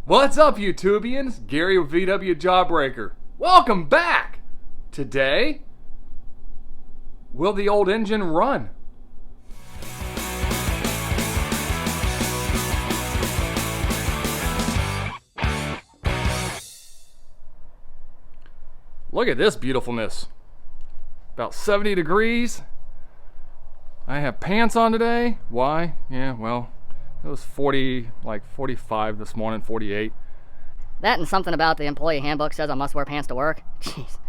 What's up, YouTubians? Gary with VW Jawbreaker. Welcome back! Today, will the old engine run? Look at this beautifulness. About 70 degrees. I have pants on today. Why? Yeah, well, it was 45 this morning, 48. That and something about the employee handbook says I must wear pants to work. Jeez,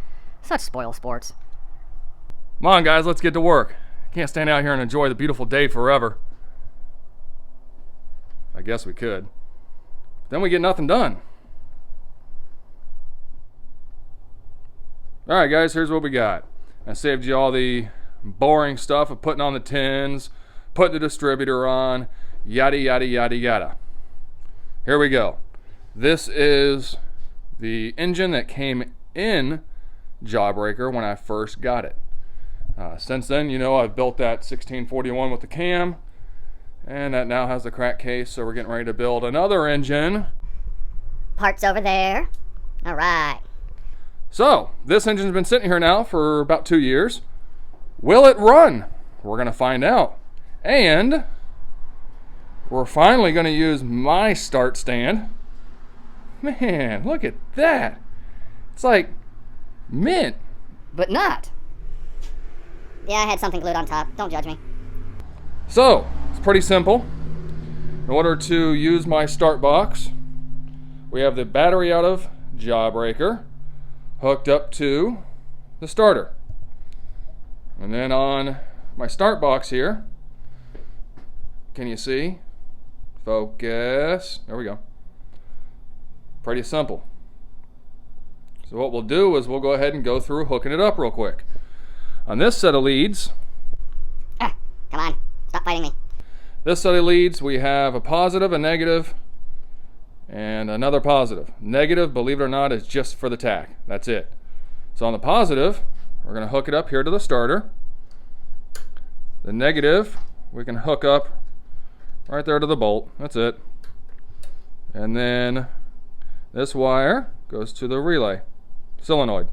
such spoil sports. Come on, guys, let's get to work. Can't stand out here and enjoy the beautiful day forever. I guess we could. Then we get nothing done. Alright, guys, here's what we got. I saved you all the boring stuff of putting on the tins, putting the distributor on, yada, yada, yada, yada. Here we go. This is the engine that came in Jawbreaker when I first got it. Since then, you know, I've built that 1641 with the cam, and that now has the crack case, so we're getting ready to build another engine. Parts over there. All right. So, this engine's been sitting here now for about 2 years. Will it run? We're going to find out. And we're finally going to use my start stand. Man, look at that. It's like mint. But not. Yeah, I had something glued on top. Don't judge me. So, it's pretty simple. In order to use my start box, we have the battery out of Jawbreaker hooked up to the starter. And then on my start box here, can you see? Focus. There we go. Pretty simple. So what we'll do is we'll go ahead and go through hooking it up real quick. On this set of leads, Come on, stop fighting me. this set of leads, we have a positive, a negative, and another positive. Negative, believe it or not, is just for the tack. That's it. So on the positive, we're going to hook it up here to the starter. The negative, we can hook up right there to the bolt. That's it. And then this wire goes to the relay solenoid.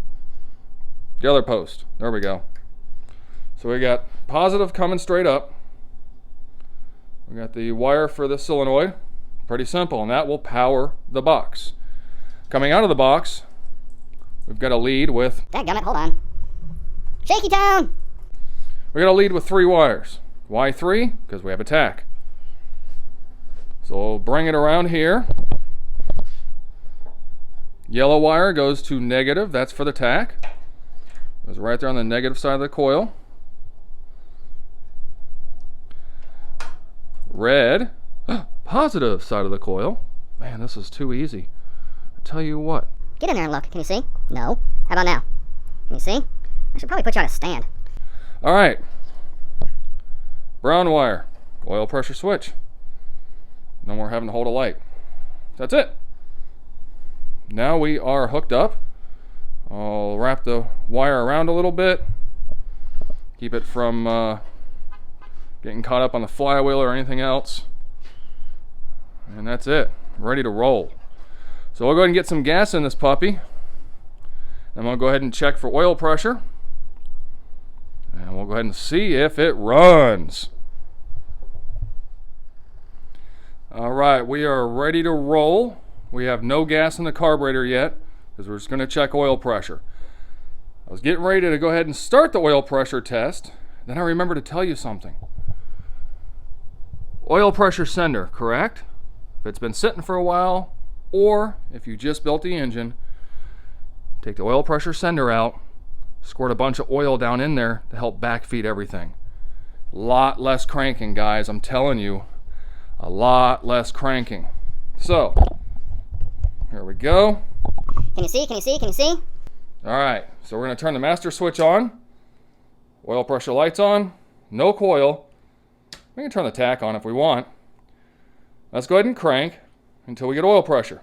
The other post. There we go. So we got positive coming straight up. We got the wire for the solenoid. Pretty simple, and that will power the box. Coming out of the box, we've got a lead with... Dadgummit, hold on. Shaky town! We got a lead with 3 wires. Why 3? Because we have a tack. So we'll bring it around here. Yellow wire goes to negative. That's for the tack. Goes right there on the negative side of the coil. Red, positive side of the coil. Man, this is too easy. I tell you what. Get in there and look. Can you see? No. How about now? Can you see? I should probably put you on a stand. All right. Brown wire, oil pressure switch. No more having to hold a light. That's it. Now we are hooked up. I'll wrap the wire around a little bit. Keep it from getting caught up on the flywheel or anything else. And that's it. Ready to roll. So we'll go ahead and get some gas in this puppy. And we'll go ahead and check for oil pressure. And we'll go ahead and see if it runs. Alright, we are ready to roll. We have no gas in the carburetor yet, because we're just going to check oil pressure. I was getting ready to go ahead and start the oil pressure test. Then I remembered to tell you something. Oil pressure sender, correct? If it's been sitting for a while, or if you just built the engine, take the oil pressure sender out, squirt a bunch of oil down in there to help backfeed everything. A lot less cranking, guys, I'm telling you. A lot less cranking. So, here we go. Can you see? Can you see? Can you see? Alright, so we're going to turn the master switch on. Oil pressure lights on. No coil. We can turn the tack on if we want. Let's go ahead and crank until we get oil pressure.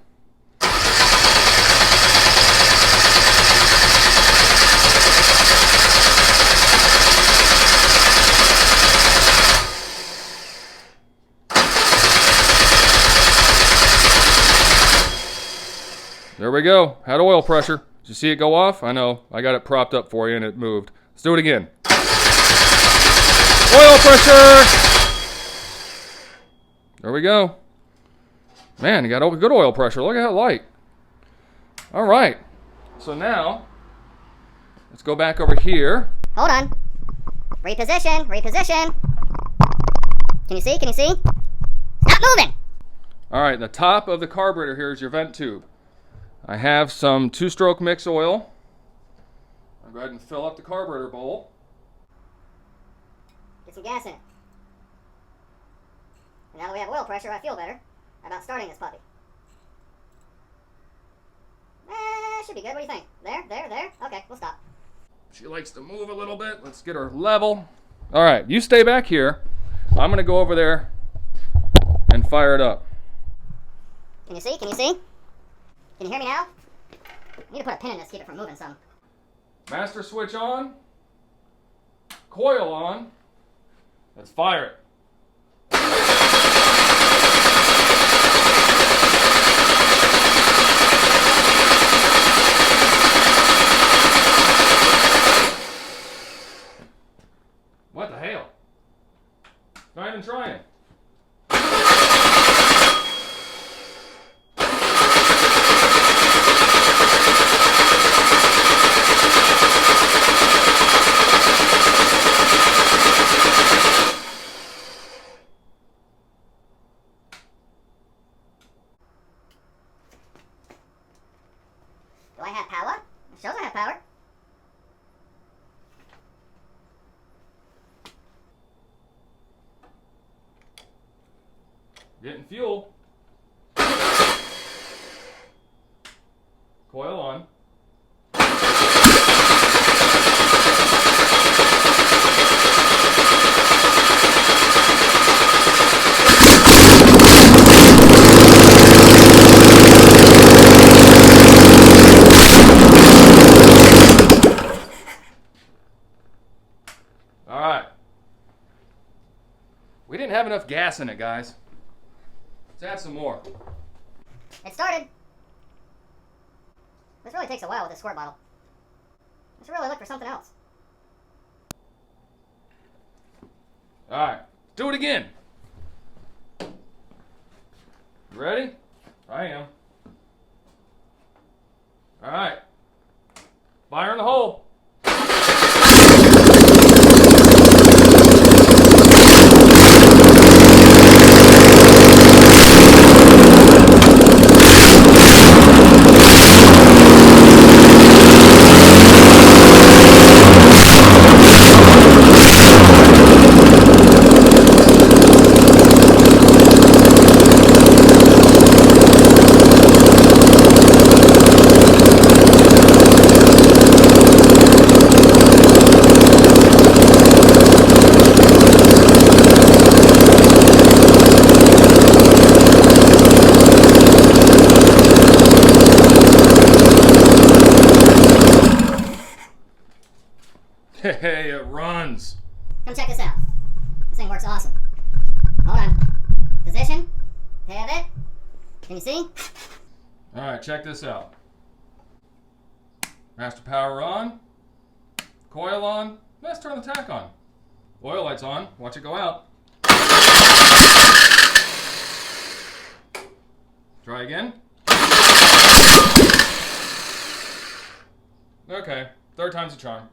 There we go. Had oil pressure. Did you see it go off? I know. I got it propped up for you and it moved. Let's do it again. Oil pressure! There we go. Man, you got good oil pressure. Look at that light. All right. So now, let's go back over here. Hold on. Reposition, reposition. Can you see? Can you see? Stop moving! All right, the top of the carburetor here is your vent tube. I have some 2-stroke mix oil. I'll go ahead and fill up the carburetor bowl. Get some gas in it. And now that we have oil pressure, I feel better about starting this puppy. Should be good. What do you think? There? Okay, we'll stop. She likes to move a little bit. Let's get her level. All right, you stay back here. I'm going to go over there and fire it up. Can you see? Can you see? Can you hear me now? I need to put a pin in this to keep it from moving some. Master switch on. Coil on. Let's fire it. What the hell? Not even trying. Do I have power? It shows I have power. Getting fuel. Coil on. All right. We didn't have enough gas in it, guys. Let's add some more. It started. This really takes a while with this squirt bottle. I should really look for something else. All right, do it again. You ready? I am. All right. Fire in the hole. Hey, it runs. Come check this out. This thing works awesome. Hold on. Position. Pivot. Can you see? All right, check this out. Master power on. Coil on. Let's turn the tach on. Oil lights on. Watch it go out. Try again. Okay, third time's a charm.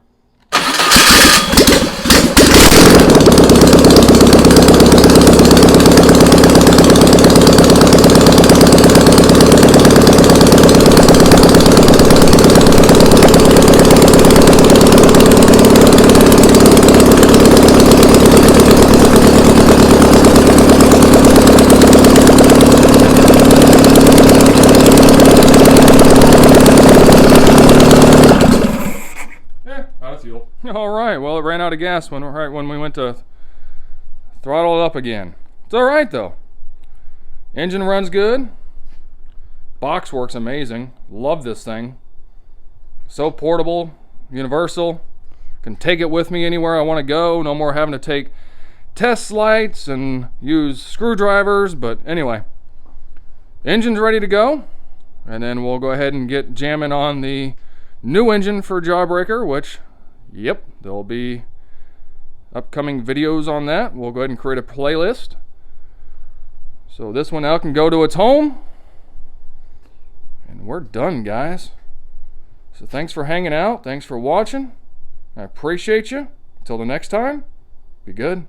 Out of fuel. All right, well, it ran out of gas right when we went to throttle it up again. It's all right, though. Engine runs good. Box works amazing. Love this thing. So portable, universal. Can take it with me anywhere I want to go. No more having to take test lights and use screwdrivers. But anyway, engine's ready to go. and then we'll go ahead and get jamming on the new engine for Jawbreaker, which, yep, there'll be upcoming videos on that. We'll go ahead and create a playlist. So this one now can go to its home. And we're done, guys. So thanks for hanging out. Thanks for watching. I appreciate you. Until the next time, be good.